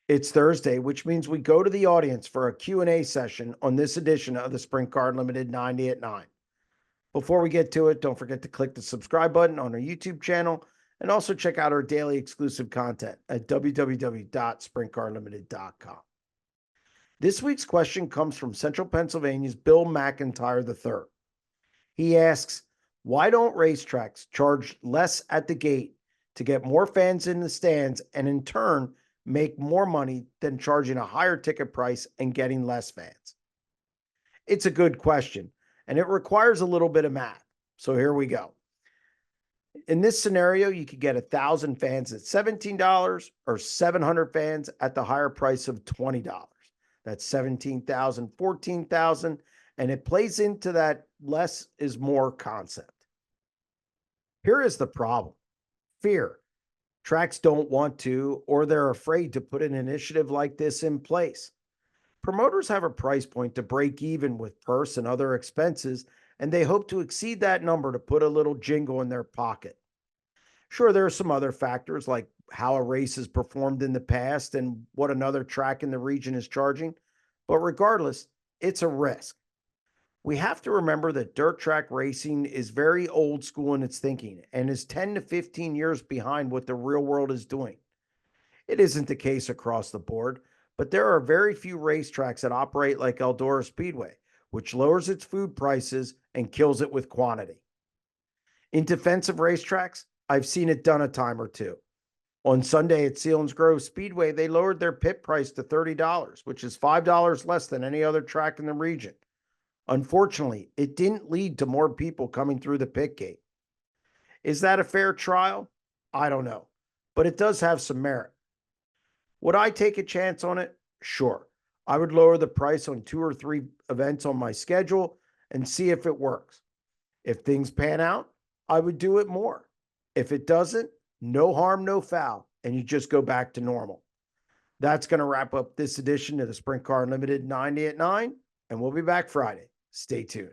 It's Thursday, which means we go to the audience for a Q&A session on this edition of the Sprint Car Unlimited 90 at 9. Before we get to it, don't forget to click the subscribe button on our YouTube channel and also check out our daily exclusive content at www.sprintcarunlimited.com. This week's question comes from Central Pennsylvania's Bill McIntyre III. He asks, why don't racetracks charge less at the gate to get more fans in the stands and in turn make more money than charging a higher ticket price and getting less fans? It's a good question, and it requires a little bit of math. So here we go. In this scenario, you could get 1,000 fans at $17 or 700 fans at the higher price of $20. That's 17,000, 14,000, and it plays into that less is more concept. Here is the problem: fear. Tracks don't want to, or they're afraid to put an initiative like this in place. Promoters have a price point to break even with purse and other expenses, and they hope to exceed that number to put a little jingle in their pocket. Sure, there are some other factors like how a race has performed in the past and what another track in the region is charging, but regardless, it's a risk. We have to remember that dirt track racing is very old school in its thinking and is 10 to 15 years behind what the real world is doing. It isn't the case across the board, but there are very few racetracks that operate like Eldora Speedway, which lowers its food prices and kills it with quantity. In defense of racetracks, I've seen it done a time or two. On Sunday at Selinsgrove Speedway, they lowered their pit price to $30, which is $5 less than any other track in the region. Unfortunately, it didn't lead to more people coming through the pit gate. Is that a fair trial? I don't know, but it does have some merit. Would I take a chance on it? Sure. I would lower the price on 2 or 3 events on my schedule and see if it works. If things pan out, I would do it more. If it doesn't, no harm, no foul, and you just go back to normal. That's going to wrap up this edition of the Sprint Car Unlimited 90 at 9, and we'll be back Friday. Stay tuned.